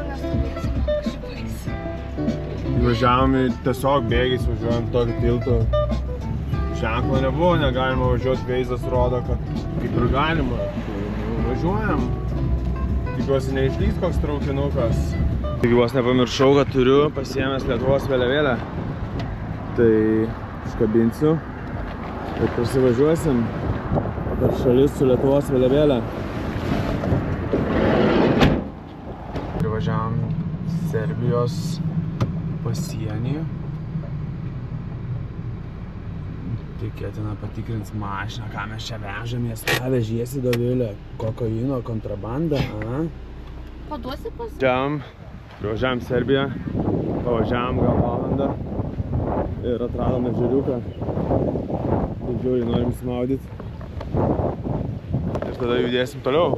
gal nestovėsim, man kažkaip baisi. Važiavom tiesiog bėgiais, važiuojam tokį tiltą. Ženklo nebuvo, negalima važiuoti, veizas rodo, kad kaip ir galima. Važiuojam. Tikiuosi neišlys koks traukinukas. Taigi vos nepamiršau, kad turiu pasiėmęs Lietuvos vėliavėlę. Tai iškabinsiu ir prasivažiuosim per šalis su Lietuvos vėliavėlė. Privažiavom Serbijos pasienį. Tikėtina patikrins mašiną, ką mes čia vežamės. Ką vežiesi, Dovilė? Kokaino kontrabandą, a? Paduosi pas? Privažiavom Serbiją, pavažiavom gal valandą ir atradom ežeriuką. Didžiuliai norim smaudyti. Ir tada judėsim toliau.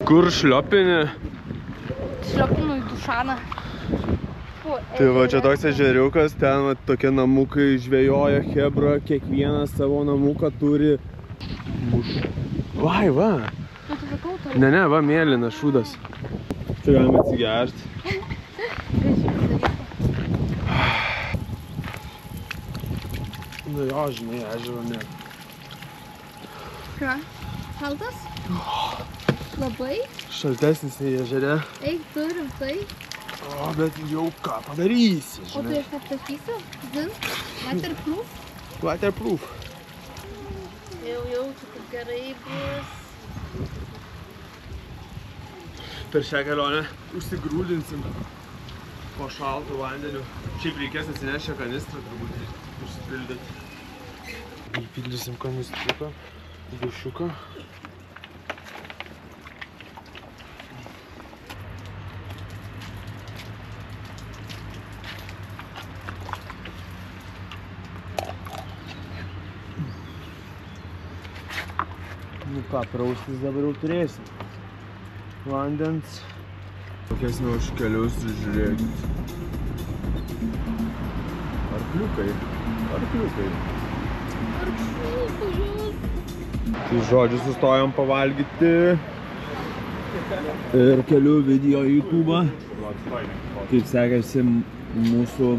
Kur šliopini? Šliopinu į Dušaną. Tai va, čia toks ežeriukas, ten va, tokie namukai žvejoja chebra, kiekvienas savo namuką turi. Vai, va! Ne, va, mėlynas šūdas. Čia galima atsigerti. Nu jo, žinai, ežero ne. Ką? Šaltas? Labai? Šaltesnis į ežere. Eik, turim, tai. O, bet jau ką padarysi, žinai. O tu aš nepasakysiu? Zin? Waterproof? Waterproof. Jau jaučiu, kaip gerai bus. Per šią kelionę užsigrūdinsim po šaltų vandeniu. Šiaip reikės atsinešę kanistrą turbūt užsipildyti. Įpildysim kanistruką, dušiuką. Nu ką, praustis dabar jau turėsim. Vandens. Pakėsime už kelius ir žiūrėkit. Arkliukai. Arkliukai. Tai žodžiu, sustojom pavalgyti. Ir keliu video į YouTube'ą. Kaip sekėsi mūsų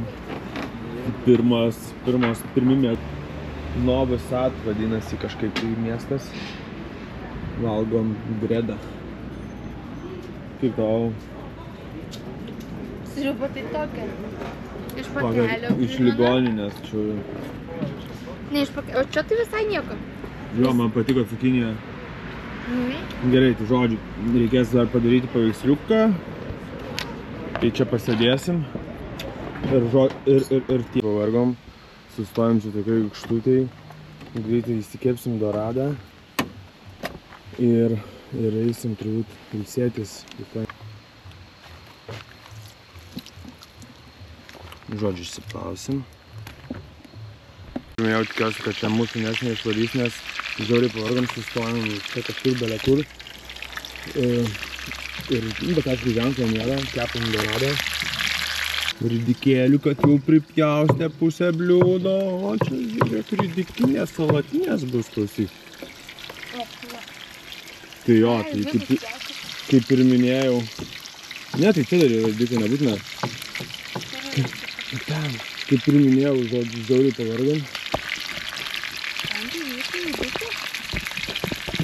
pirmi metai. Novi Sad vadinasi kažkaip tai miestas. Valgom bredą. Kaip tau? Sriuba tai tokia. Iš pakelio. Iš ligoninės čia. Ne, iš pakelio. O čia tai visai nieko. Jo, man patiko cukinija. Gerai, tai žodžiu, reikės dar padaryti paveiksliuką. Tai čia pasėdėsim. Ir tie. Pavargom. Sustojom čia tokiai gukštutei. Greitai įsikepsim doradą. Ir eisim turbūt ilsėtis. Žodžiu, išsiplausim. Jau tikiuosi, kad čia mūsų nes neišvarys, nes žiauriai pavargom, sustojom čia kažkur bele kur. Ir bet aišku ženklo nėra, kepam doradą. Ridikėlių, kad jau pripjaustė pusę bliūdo. O čia žiūrėk, ridikinės salatinės bus klausyk. Tai jo, tai kaip ir minėjau. Ne, tai čia dar yra ridikai, nebūtina. Ten, kaip ir minėjau, žodžiu, žiauriai pavargom.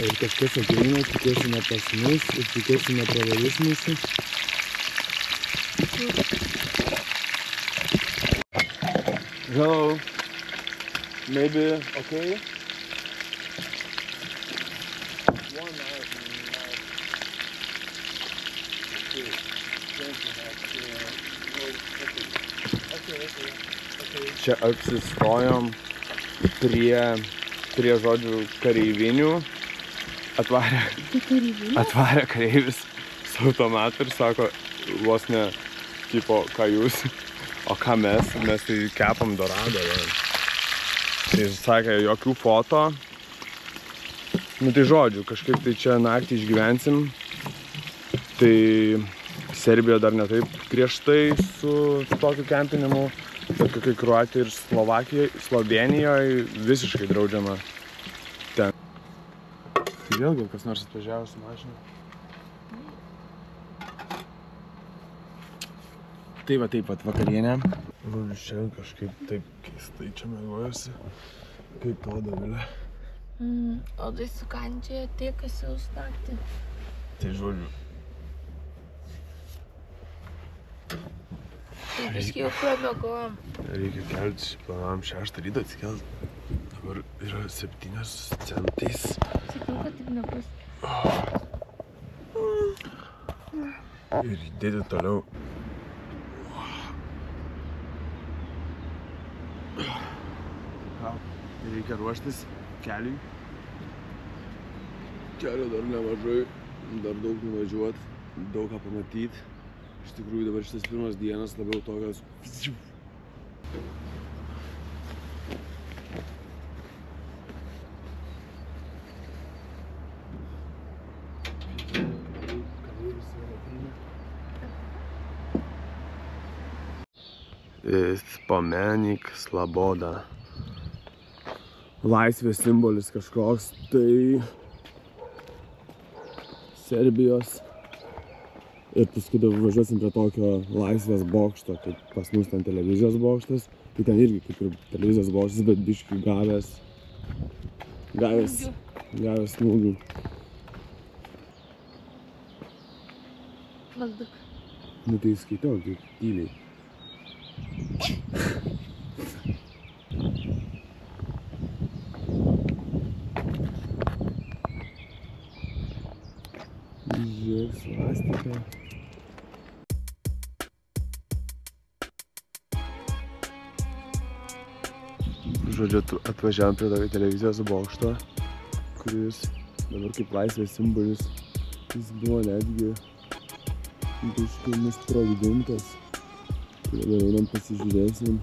Ir kažkas ateina, tikiuosi ne pas mus, ir tikiuosi nepravalys mūsų. Hello. Maybe okay? Čia apsistojom prie žodžių kareivinių. Atvarė kareivis su automatu ir sako, vos ne, tipo, ką jūs, o ką mes tai kepam doradą. Tai sakė, jokių foto. Nu tai žodžiu, kažkaip tai čia naktį išgyvensim. Tai Serbija dar ne taip griežtai su tokiu kempinimu, bet kai Kroatija ir Slovėnijoje visiškai draudžiama ten. Tai vėl gal kas nors atvažiavo su mašina. Tai va taip pat vakarienė. Žodžiu, šiandien kažkaip taip keistai čia mėgojosi. Kaip to, Dovilė? Odai sukandžioja tiek, kas jau naktį. Tai žodžiu. Tai biškai jau pramiegojom. Reikia keltis, planavom 6 ryto atsikelt. Dabar yra 7 centais. Sakiau, kad taip nebus. Ir judėti toliau. Reikia ruoštis keliui. Kelio dar nemažai, dar daug nuvažiuot, daug ką pamatyt. Iš tikrųjų dabar šitas pirmas dienas labiau tokios... Spomenik Sloboda. Laisvės simbolis kažkoks, tai Serbijos. Ir paskui dabar važiuosim prie tokio laisvės bokšto, kaip pas mus ten televizijos bokštas. Tai ten irgi kaip ir televizijos bokštas, bet biškį gavęs smūgių. Valduk. Nu tai skaitau, kaip tyliai. Žiūrėk, svastika. Žodžiu, atvažiavom prie tokio televizijos bokšto, kuris dabar kaip laisvės simbolis. Jis buvo netgi biškai nusprogdintas. Tai dabar einam pasižiūrėsim.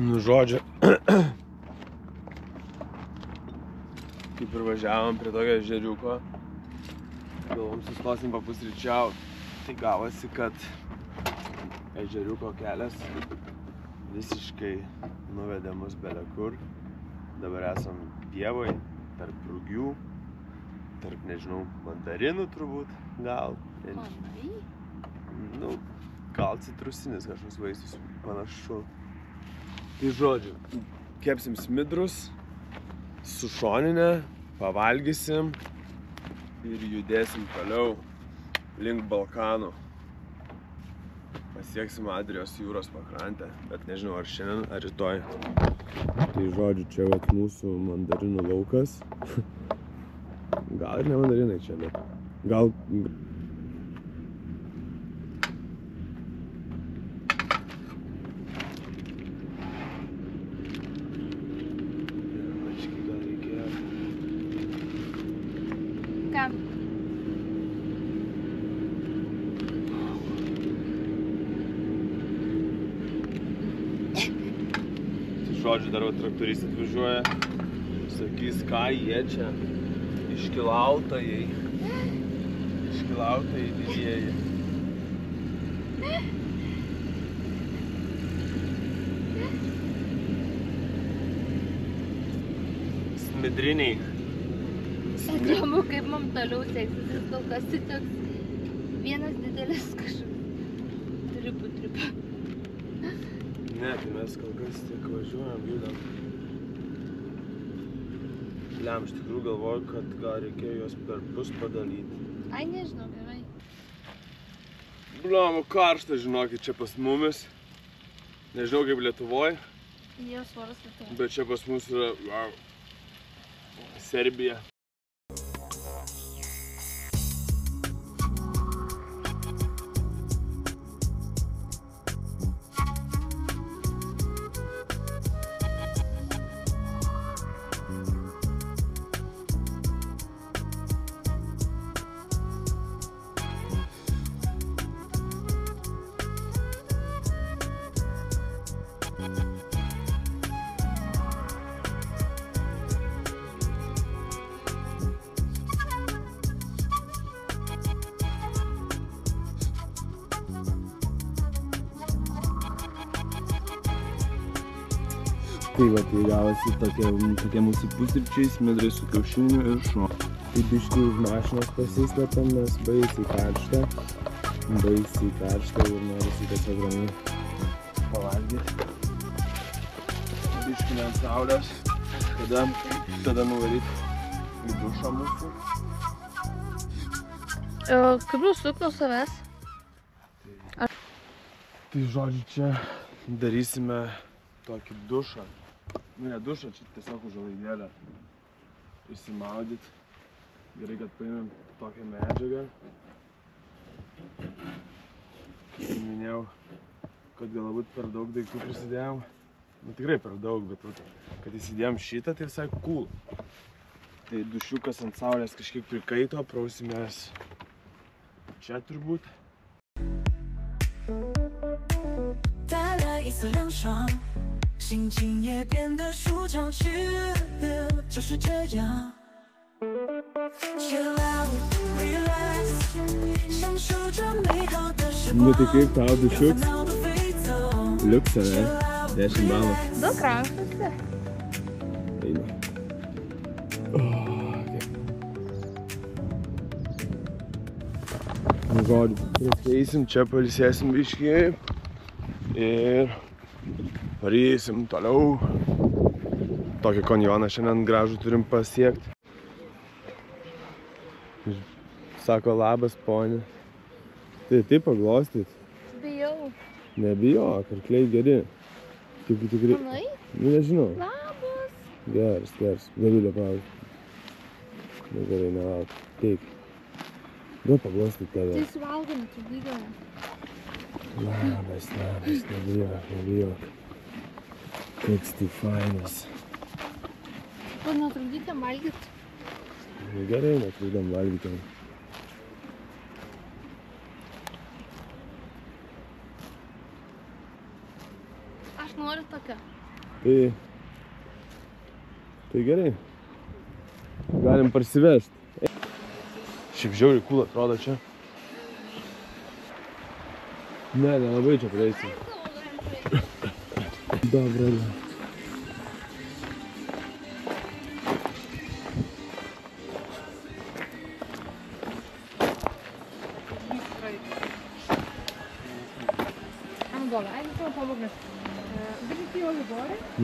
Nu, žodžiu, kaip ir važiavom prie tokio ežeriuko, galvom sustosim papusryčiaut, tai gavosi, kad ežeriuko kelias visiškai nuvedė mus belekur. Dabar esam pievoj, tarp rugių, tarp, nežinau, mandarinų turbūt, gal. Nu, gal citrusinis kažkoks vaisius panašu. Tai žodžiu, kepsim smidrus su šoninė, pavalgysim ir judėsim toliau link Balkanų. Pasieksim Adrijos jūros pakrantę, bet nežinau ar šiandien ar rytoj. Tai žodžiu, čia vat mūsų mandarinų laukas. Gal ir ne mandarinai čia, bet gal... Kam? Žodžiu, dar traktorys atvažiuoja, sakys, ką jie čia, iškilautojai didieji. Smidriniai. Įdomu, kaip mums toliau seksis, jis kol kas tai toks vienas didelis kažkoks tripu. Ne, tai mes kol kas tik važiuojam, judam. Lem, iš tikrųjų galvoju, kad gal reikėjo juos per pus padalyti. Ai, nežinau, gerai. Bliam, karšta, žinokit, čia pas mumis. Nežinau kaip Lietuvoj. Jos oras Lietuvoj. Bet čia pas mus yra Serbija. Tai va, tai gavosi tokie mūsų pusryčiai, smidrai su kiaušiniu ir šuo. Tai biškį už mašinos pasislepiam, nes baisiai karšta ir norisi tiesiog ramiai pavalgyti. Biškį ant saulės, tada nuvaryti į dušą mūsų. Kaip nusuk nuo savęs? Tai žodžiu, čia darysime tokį dušą. Nu, ne dušą, čia tiesiog užuolaidėlę išsimaudyt. Gerai, kad paėmėm tokią medžiagą. Kaip minėjau, kad galbūt per daug daiktų prisidėjom. Nu, tikrai per daug, bet kad įsidėjom šitą, tai visai cool. Tai dušiukas ant saulės kažkiek prikaito, prausimės čia turbūt. 心情也变得舒畅起来，就是这样。Chill out, relax， 享受着美好的时光。 Nu tai kaip tau dušiuks? Liuks, ane? 10 balų. Daug rankose. Eina. Nu žodžiu, eisim čia, pailsėsim biškį ir varysim toliau. Tokį kanjoną šiandien gražų turim pasiekti. Sako labas, ponė. Tai taip paglostyt. Bijau. Nebijok, arkliai geri. Tikrai. Manai? Nu nežinau. Labas. Geras. Gavilė pavyzdžiui. Nu gerai, nelauk. Taip. Duo paglostyt tave. Tai suvalgome, tu lygame. Labas, nebijok. Koks tu fainas. Tu netrukdytėm valgyt. Gerai, netrukdam valgyti. Aš noriu tokią. Tai gerai. Galim parsivežti. Šiaip žiauriai cool atrodo čia. Ne, nelabai čia prieisim. Dobra.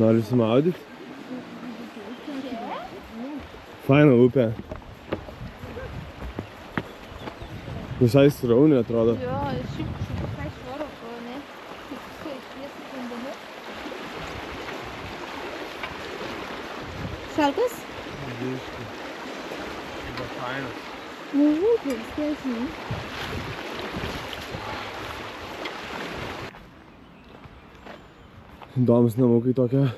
Nori sumaudyti? Faina upė. Visai sraunė atrodo. Jo, ir šiaip visai švaro, ne? Visai šviesas vandeniu. Šaltas? Biškį. Bet fainas. Nežinau, tai vis tiek, žinai. Įdomus namukai tokia.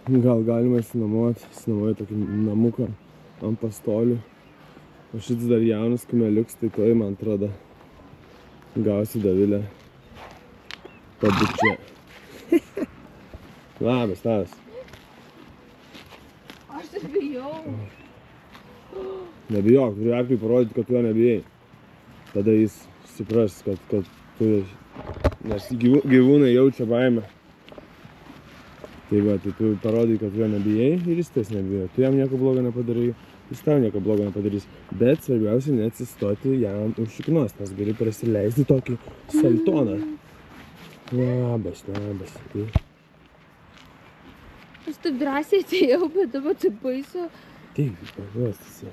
Gal galima išsinuomoju tokį namuką ant pastolių. O šitas dar jaunas kumeliuks, tai toj, man atrodo, gausi Dovilę pabučia. Labas. Aš ir bijau. Nebijok, turi arkliui parodyti, kad tu jo nebijai. Tada jis supras, kad tu... Nes gyvūnai jaučia baimę. Tai va, tai tu parodai, kad jo nebijai ir jis tas nebijo. Tu jam nieko blogo nepadarai, jis tau nieko blogo nepadarys. Bet svarbiausia neatsistoti jam už šiknos, nes gali prasileisti tokį saltoną. Labas. Tai. Aš taip drąsiai atėjau, bet dabar taip baisu. Taip, paglostasi.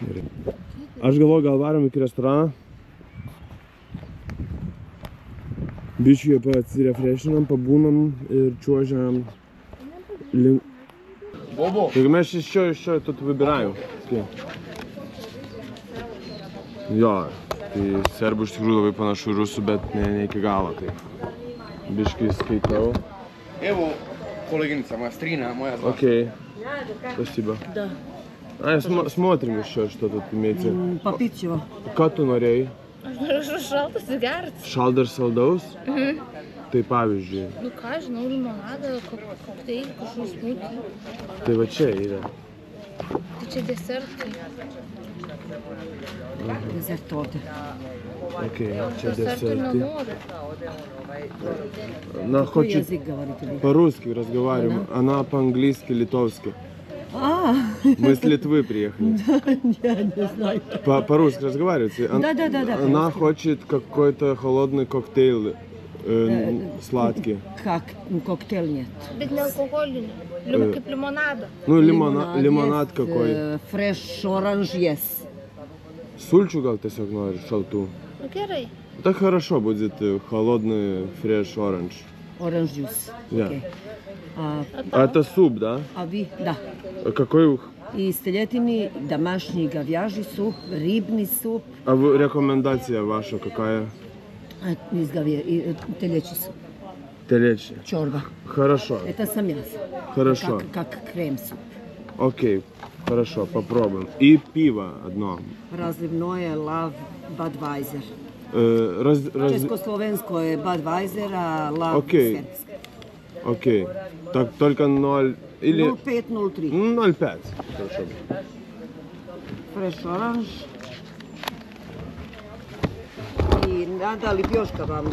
Gerai. Aš galvoju, gal varom iki restorano. Biškiai atsirefreshinam, pabūnam ir čiuožiam link. Taigi mes iš čia тут выбираем. Jo, tai serbų iš tikrųjų labai panašu rusų, bet ne iki galo. Tai biškai skaitau. Evo, koleginica, moja strina, moja zva. Окей, спасибо. Да. Смотрим еще что-то имеется. Попить чего? Ką tu norėjai? Aš noriu šaltas cigaretas. Šaldas saldaus? Tai pavyzdžiui. Nu ką, žinau, limonadą, kokteilį, kažkokį smūtį. Tai va čia yra. Tai čia desertai. Дезертоты. Окей, čia Desertų десерты. nenoriu. Она Какой хочет язык говорите вы? по-русски разговариваем, она по-английски, литовски. А, Мы с Литвы приехали. я не знаю. По-русски разговариваете? Да, Она по-русски. хочет какой-то холодный коктейль, сладкий. Как? Коктейль нет. Bet ne alkoholinį. Kaip limonadą. Ну, лимонад есть, какой. Fresh orange есть. Сульчу gal tiesiog nori, šaltų. Nu gerai. Так хорошо будет холодный фреш оранж. Orange juice. Да. Окей. А это суп, да? А вы? Да. Какой? И стелетини, домашний говяжий суп, рыбный суп, А рекомендация ваша какая? из телячий суп. Телечья. Чорба. Хорошо, Это со мясом. хорошо. Как крем-суп. Окей, хорошо, попробуем. И пиво одно. Разливное лав Budweiser. Československo je Budweiser, a lav Окей. srpski. Окей. Так только 0 или 0503. 0,5. Хорошо. Fresh orange. I nada li bjoška vam?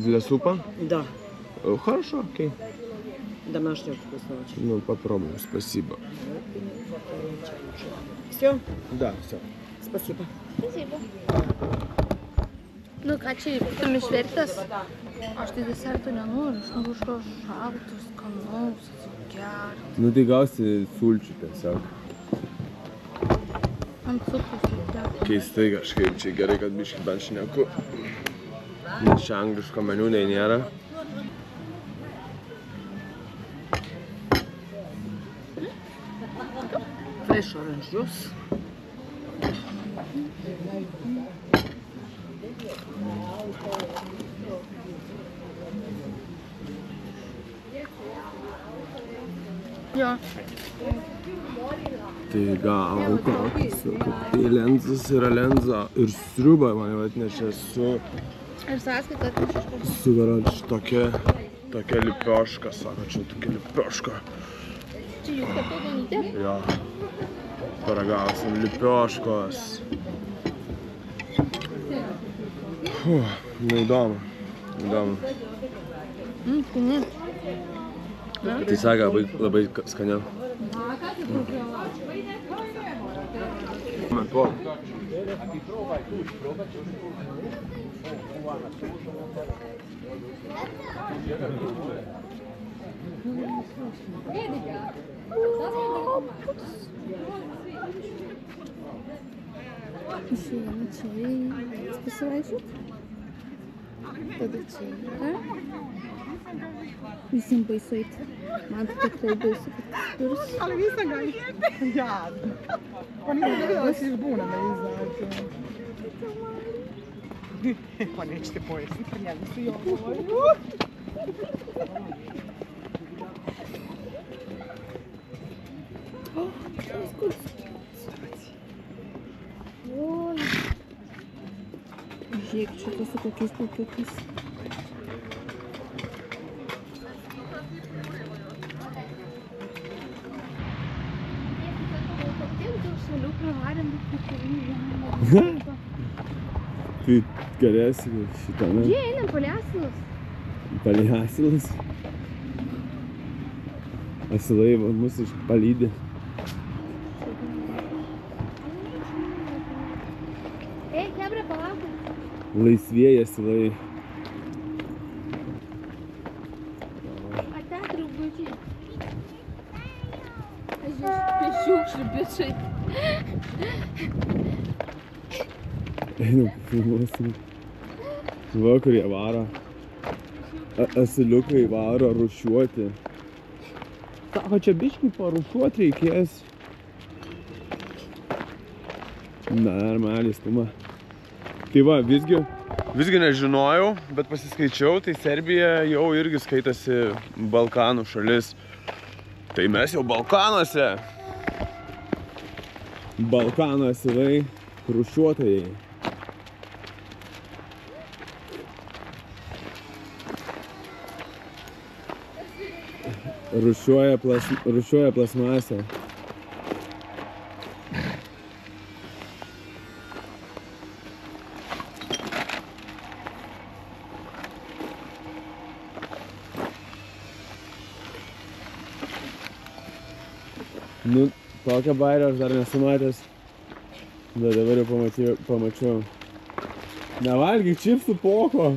Для супа? Da, Хорошо, окей. домашнjeg vkusnoća. Ну, попробуем, спасибо. Все? Да, все. Spasiba. Spasiba. Nu ką čia, tu mišvertas? Aš tai desertų nenoriu, aš noriu kažko šalto, skanaus, gero. Nu, tai gausi sulčių tiesiog. Ant cukrus reikėjo. Keistai kažkaip, čia gerai, kad biškį bent šneku. Nes čia angliško meniu nei nėra. Fresh orange juice. Jo. Tai gavau kokis, tai lenzas yra lenza ir sriuba mane atnešė su Ir sąskaita atnešiškas. Sugaroč tokia lipioška, sako, čia tokia lipioška. Čia jų papildomų. Jo, paragausim lipioškos. Nu, įdomu. Skani. Tai sako, labai skaniau. Man po. Išėjame čia pasivaikščiot. Tada čia yra. Visiems baisu eiti. Man tai tikrai baisu, kad kažkurs. Ali nisam ga jadno. Pa nisam ga vidjela da si žbuna me izađe. Pa nećete pojesti, prnjeli su i ovo. Žiūrėk, čia to su kokiais plaukiukais. šalių pravarėm, bet Tai galėsi šitą, ne? Jie, einam Paliasilus. Paliasilus. Asilai mus palydė. Ei, Hebra, palaukit. Laisvieji asilai. Ate, draugučiai. Aš prie šiukšlių, bičiai. Einam, filmuosim. Va, kurie varo. Asiliukai varo rušiuoti. Sako, čia biškį parušiuoti reikės. Normaliai stuma. Tai va, visgi nežinojau, bet pasiskaičiau, tai Serbija jau irgi skaitasi Balkanų šalis. Tai mes jau Balkanuose. Balkanų asilai rušiuotojai. Rušiuoja plasmasę. Nu, tokią bairę aš dar nesu matęs. Bet dabar jau pamačiau. Nevalgyk čipsų poko.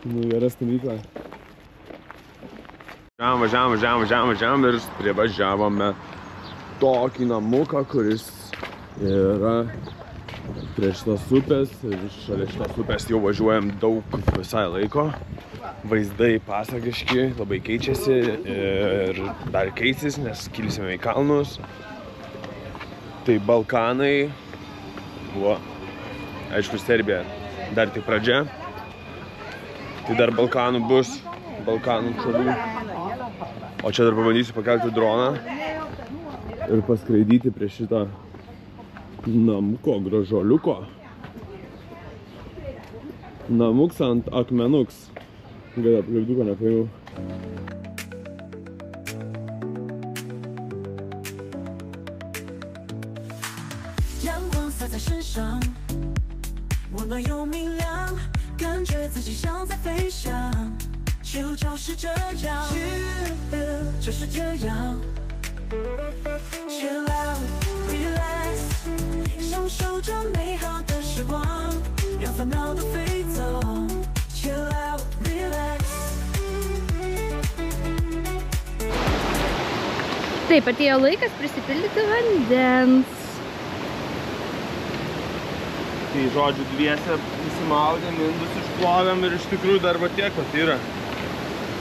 Nu, gera stumykla. Važiavom ir privažiavome tokį namuką, kuris yra prie šitos upės. Ir šalia šitos upės jau važiuojam daug visai laiko. Vaizdai pasakiški, labai keičiasi ir dar keisis, nes kilsime į kalnus. Tai Balkanai buvo, aišku, Serbija dar tik pradžia. Tai dar Balkanų bus, Balkanų šalių. O čia dar pabandysiu pakelti droną ir paskraidyti prie šitą namuko, gražuoliuko. Namuks ant akmenuks. Gal aplipduko nepaimau. Taip, atėjo laikas prisipildyti vandens. Tai žodžiu, dviese įsimaudėm, indus išplovėm ir iš tikrųjų dar va tiek pat yra.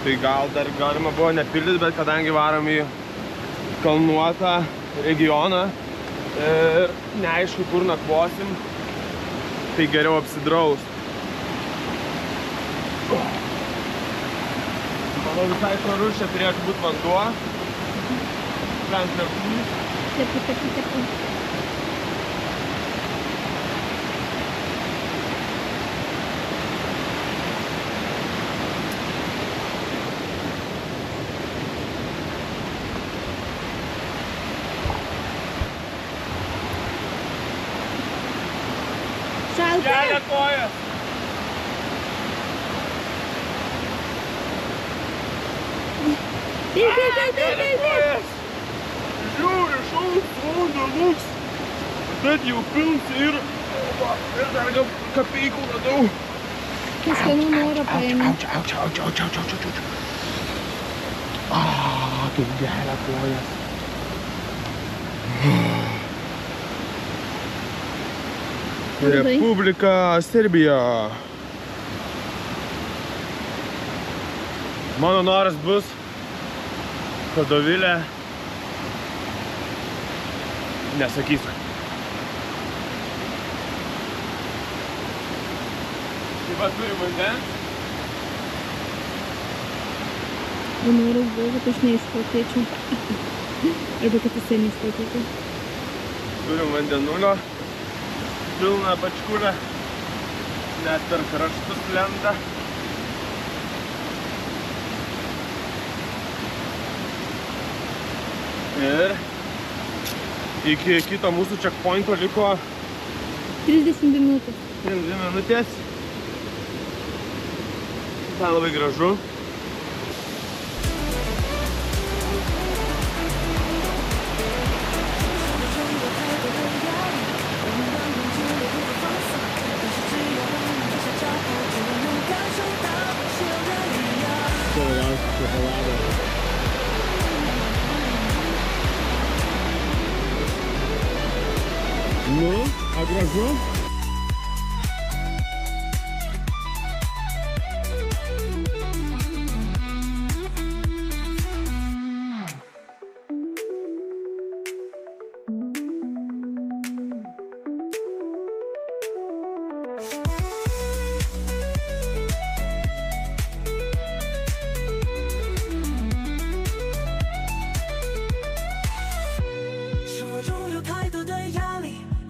Tai gal dar galima buvo nepildyti, bet kadangi varom į kalnuotą regioną ir neaišku, kur nakvosim, tai geriau apsidraust. Manau, visai švarus čia turėtų būti vanduo. Tepu. Šalta. Kelia kojas. Taip. Žiūri, šaudo, lūks. Bet jau pilsi ir dar kapeikų radau. Kažkanų norą paėmė. Aučia. Kaip gelia kojas. Republika Serbija. Mano noras bus, kad Dovilė, nesakysiu. Taip pat turi vandens. Noras buvo, kad aš neišplaukėčiau. Arba kad jisai neišplaukėtų. Turim vandenulio. Pilna bačkulė. Net per kraštus lenda. Ir iki kito mūsų checkpointo liko 32 minutės. 32 minutės. Ten labai gražu. Nu, a gražu?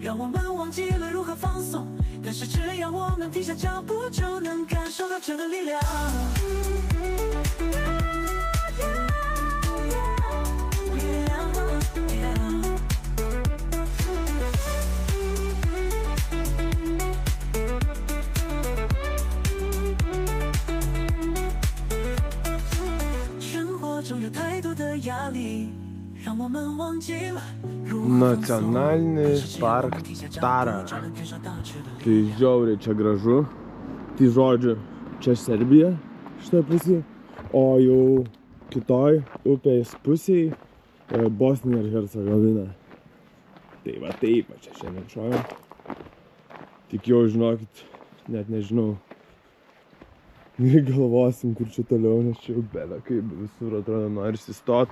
让我们忘记了如何放松，但是只要我们停下脚步，就能感受到这个力量。生活中有太多的压力，让我们忘记了。 Nacionalinis park Tara. Tai žiauriai čia gražu. Tai žodžiu, čia Serbija šitoj pusėje, o jau kitoj upės pusėje Bosnija ir Hercegovina. Tai va taip, čia šiandien šojam. Tik jau žinokit, net nežinau. Galvosim, kur čia toliau, nes čia jau bele kaip visur atrodo norisi stot.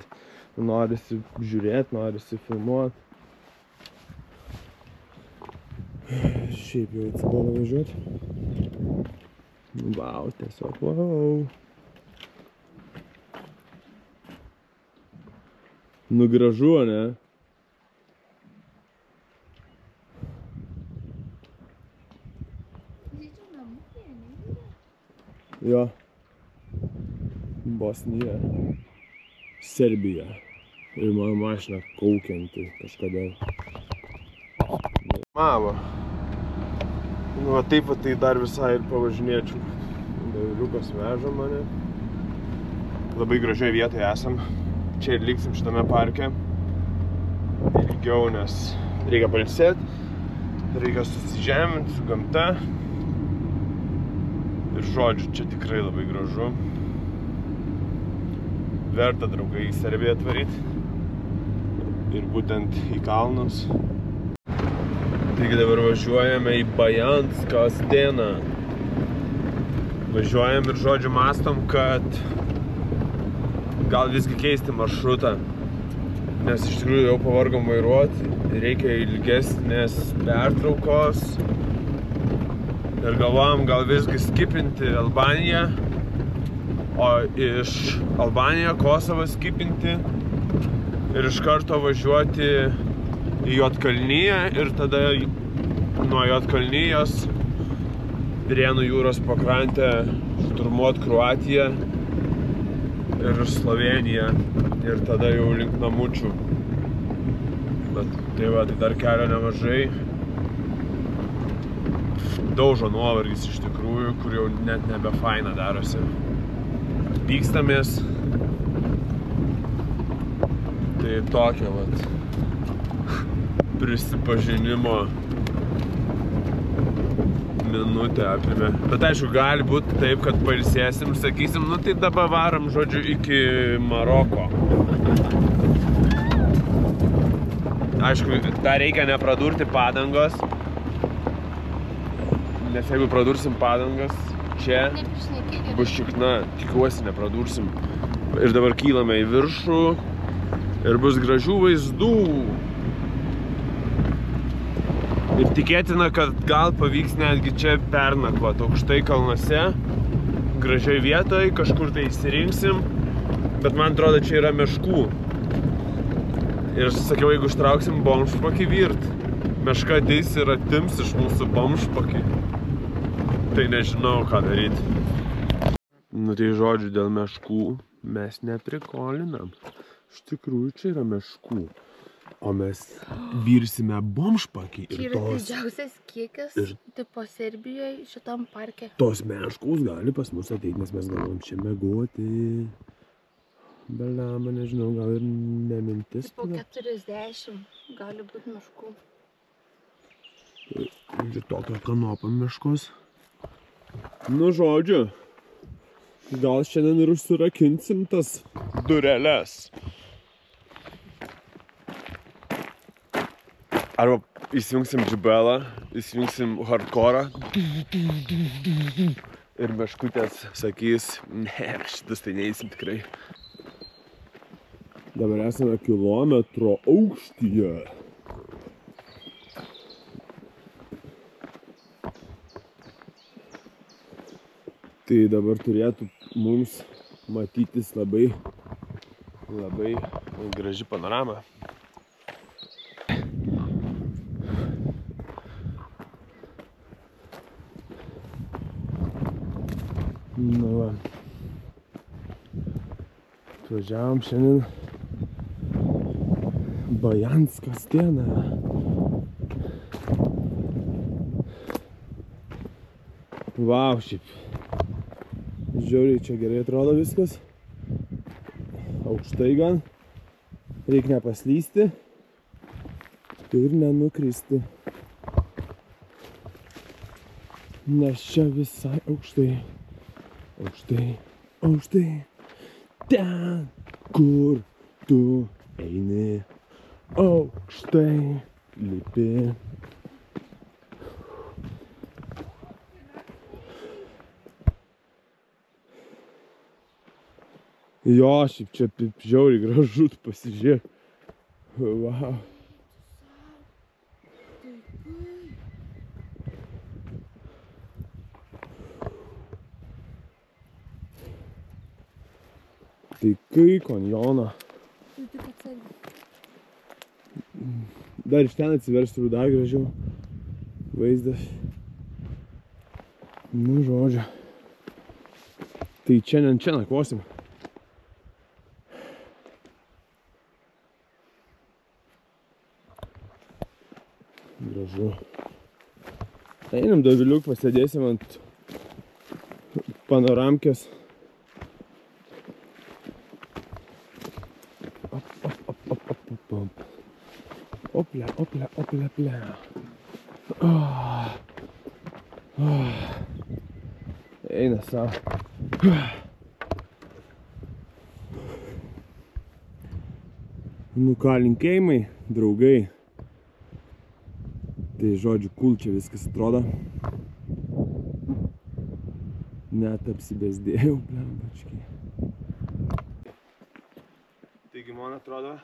Norisi žiūrėti, norisi filmuoti. Šiaip jau atsibodo važiuoti. Vau, tiesiog vau. Nu gražu, ne? Jo. Bosnija. Serbija. Ir mano mašina kaukianti kažkodėl. Mama. Nu, va taip, tai dar visai ir pavažinėčiau. Liukas veža mane. Labai gražioje vietoje esam. Čia ir liksim šitame parke. Ilgiau, nes reikia pailsėti. Reikia susižeminti su gamta. Ir žodžiu, čia tikrai labai gražu. Verta, draugai, į Serbiją atvaryti. Ir būtent į kalnus. Taigi dabar važiuojame į Bajanską Steną. Važiuojam ir žodžiu mastom, kad gal visgi keisti maršrutą. Nes iš tikrųjų jau pavargom vairuoti. Reikia ilgesnės pertraukos. Ir galvojam gal visgi skipinti Albaniją. O iš Albaniją, Kosovą skipinti ir iš karto važiuoti į Juodkalniją ir tada nuo Juodkalnijos Rėnų jūros pakrantę šturmuot Kroatiją ir Slovėniją ir tada jau link namučių. Bet tai va, tai dar kelio nemažai. Daužo nuovargis iš tikrųjų, kur jau net nebe faina darosi. Pykstamės. Tai tokia vat prisipažinimo minutė apėmė. Bet aišku, gali būti taip, kad pailsėsim, sakysim, nu tai dabar varam, žodžiu, iki Maroko. Aišku, dar reikia nepradurti padangos. Nes jeigu pradursim padangas, čia bus šikna, tikiuosi nepradursim. Ir dabar kylame į viršų ir bus gražių vaizdų. Ir tikėtina, kad gal pavyks netgi čia pernakvot aukštai kalnuose, gražiai vietoje, kažkur tai įsirinksim, bet man atrodo, čia yra meškų. Ir sakiau, jeigu ištrauksim bomžpakį virt, meška ateis ir atims iš mūsų bomžpakį. Tai nežinau, ką daryti. Nu tai žodžiu, dėl meškų mes neprikolinam. Iš tikrųjų, čia yra meškų. O mes virsime bomžpakį Čia ir yra tos, didžiausias kiekis, tipo Serbijoje, šitam parke. tos meškos gali pas mus ateiti, nes mes galvom čia mėgoti. Belama, nežinau, gal ir nemintis. Po 40 gali būti miškų. Ir tokio kanopą miškos. Nu, žodžiu, gal šiandien ir užsirakinsim tas dureles. Arba įsijungsim džibelą, įsijungsim hardcorą ir meškutės sakys, ne, šitas tai neįsim tikrai. Dabar esame kilometro aukštyje. Tai dabar turėtų mums matytis labai graži panorama. Nu va. Atvažiavom šiandien Bajanskas diena. Vau, šiaip. Žiauriai čia gerai atrodo viskas. Aukštai gan. Reikia nepaslysti ir nenukristi. Nes čia visai aukštai. Aukštai, aukštai. Ten, kur tu eini. Aukštai lipi. Jo, šiaip čia žiauriai gražu, pasižiūrėk. Wow. Tai kai konjoną. Dar iš ten atsiverstų dar gražiau vaizdas. Nu, žodžiu. Tai čia nakvosim. Gražu. Einam Doviliuk, pasėdėsim ant panoramkės. Oplia, oplia, oplia, oplia. Eina savo. Nu ką, linkėjimai, draugai. Tai žodžiu, cool čia viskas atrodo. Net apsibezdėjau, blembačkiai. Taigi man atrodo,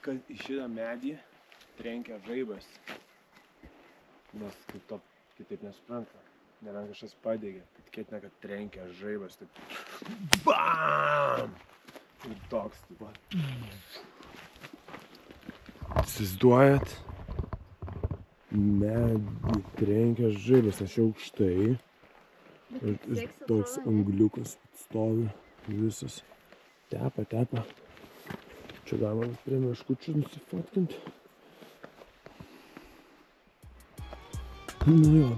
kad į šitą medį trenkia žaibas. Nes kitaip nesupranta. Nebent kažkas padegė. Tikėtina, kad trenkia žaibas. Taip. BAM! Ir toks, taip. Įsivaizduojat? Medį trenkia žaibas. Aš aukštai. Ir toks angliukas stovi. Visas. Tepa. Čia galima prie meškučių nusifotkint. Nu jo.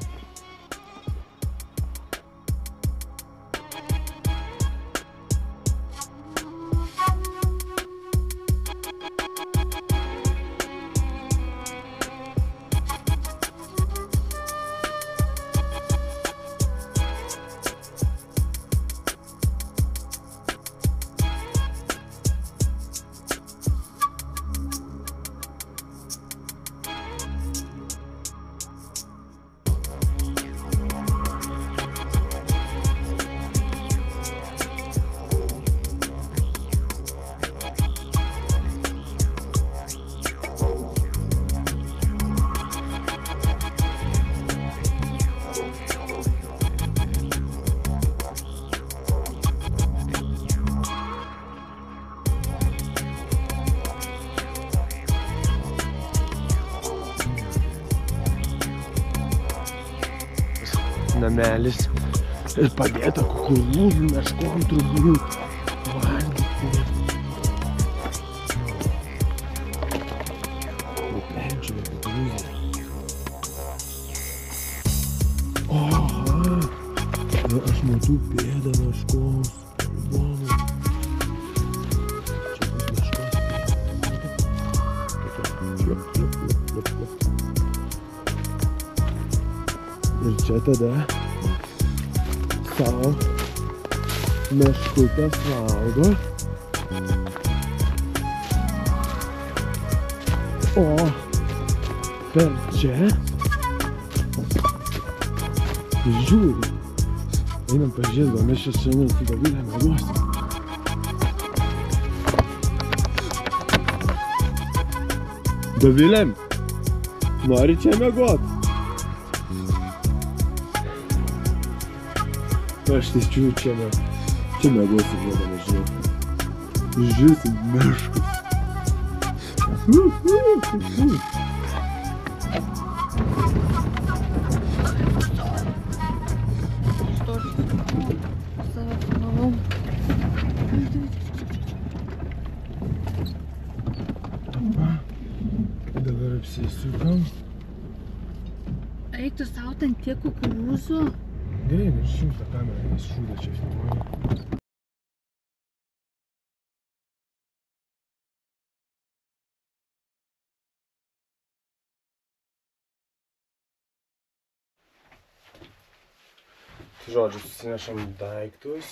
Namelis ir padėta kukurūzų meškom turbūt valgyti. Aha. Aš matau pėdą meškos. Įdomu. Čia bus meškos pėda. Ir čia tada sau meškutės valgo. O per čia žiūri. Einam pažiūrėt, gal mes čia šiandien su Dovilė miegosim. Dovilė, nori čia miegot? Aš tai čia miegosim, žinoma, nežinau. Žiūrėsim meškas. Dabar apsisukam. Eik tu sau ten tiek kukurūzų. Gerai, išjungs tą kamerą, nes šūdą čia filmuoju. Žodžiu, susinešam daiktus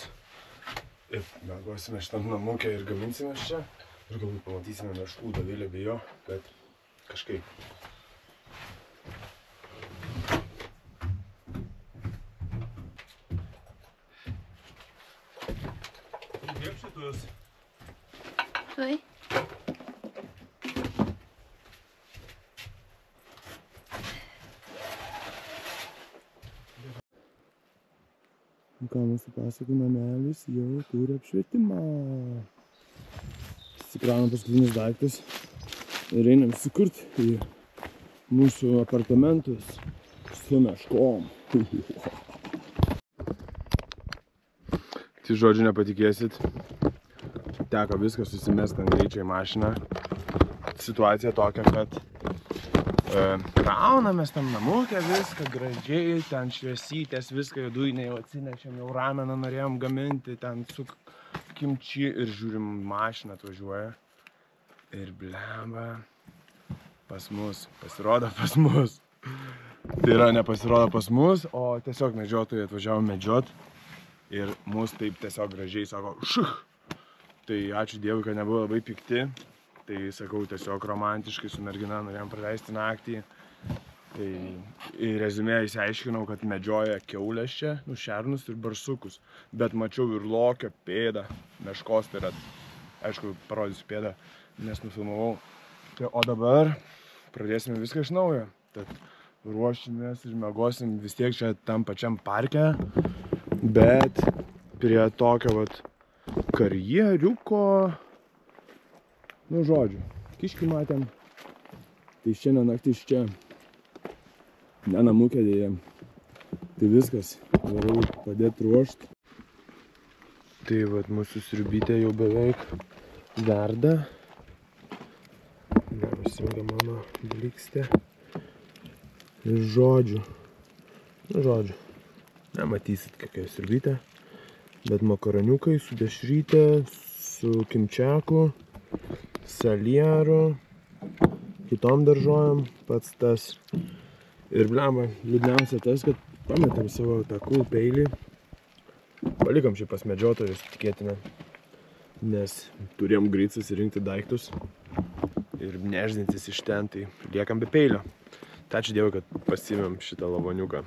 ir mėgosime šitam namukę ir gaminsime čia. Ir galbūt pamatysime meškų. Dovilė bijo, bet kažkaip. Įdėk šitus. Tuoj. Ką mūsų pasakų namelis jau turi apšvietimą. Įsikraunam paskutinius daiktus ir einam įsikurt į mūsų apartamentus su meškom. Tai žodžiu nepatikėsit, teko viską susimest ant greičio į mašiną. Situacija tokia, kad kraunamės tam namukę viską gražiai, ten šviesytės, viską jau dujinę jau atsinešėm, jau rameną norėjom gaminti, ten su kimči ir žiūrim, mašina atvažiuoja. Ir blemba, pas mus, pasirodo pas mus. Tai yra nepasirodo pas mus, o tiesiog medžiotojai atvažiavo medžiot. Ir mus taip tiesiog gražiai sako, šuch. Tai ačiū Dievui, kad nebuvo labai pikti. Tai sakau, tiesiog romantiškai su mergina norėjom praleisti naktį. Tai į rezumė įsiaiškinau, kad medžioja kiaulės čia, šernus ir barsukus. Bet mačiau ir lokio pėdą, meškos, tai yra, aišku, parodysiu pėdą, nes nufilmavau. Tai, o dabar pradėsime viską iš naujo. Tad ruošimės ir miegosim vis tiek čia tam pačiam parke, bet prie tokio vat karjeriuko. Nu, žodžiu, kiškį matėm, tai šiandien naktis čia, ne namukė dėja, tai viskas, varau padėti ruošti. Tai vat mūsų sriubytė jau beveik verda, nepasinga mano blikstė. Ir žodžiu, nematysit kokia sriubytė, bet makaroniukai su dešryte, su kimčiaku, salieru, kitom daržovėm, pats tas. Ir blemba, liūdniausia tas, kad pametėm savo tą cool peilį. Palikom šį pas medžiotojus, tikėtina, nes turėjom greit susirinkti daiktus ir neždintis iš ten, tai liekam be peilio. Tai ačiū Dievui, kad pasiėmėm šitą lavoniuką.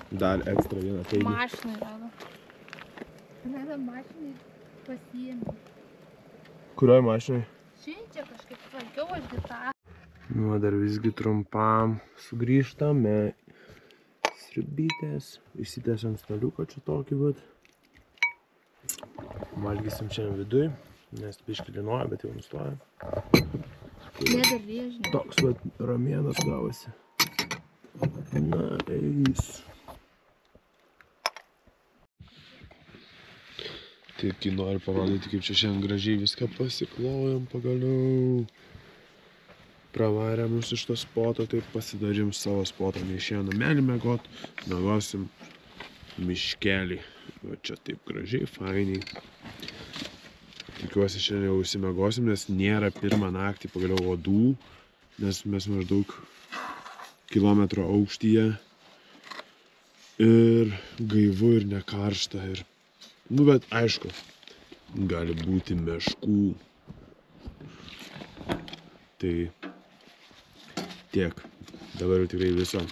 Dar ekstra vieną peilį. Mašinai rado. Ne, mašinai pasiėmė. Kurioj mašinai? Čia kažkaip tvarkiau aš tą. Nu, dar visgi trumpam sugrįžtame. Sriubytės. Išsitęsiam staliuką čia tokį vat. Valgysim čia viduj, nes biškį linuoja, bet jau nustoja. Ne dar rėžinė. Toks vat ramienas gavosi. Nice. Taip, kai noriu parodyti, kaip čia šiandien gražiai viską pasiklojam pagaliau. pravarė mus iš to spoto, tai pasidažym savo spotą. Neišėjo namelį miegot, miegosim miškelį. Va čia taip gražiai, fainiai. Tikiuosi šiandien jau užsimiegosim, nes nėra pirmą naktį pagaliau uodų, nes mes maždaug kilometro aukštyje. Ir gaivu ir nekaršta. Ir... Nu, bet aišku, gali būti meškų. Tai tiek. Dabar jau tikrai viso.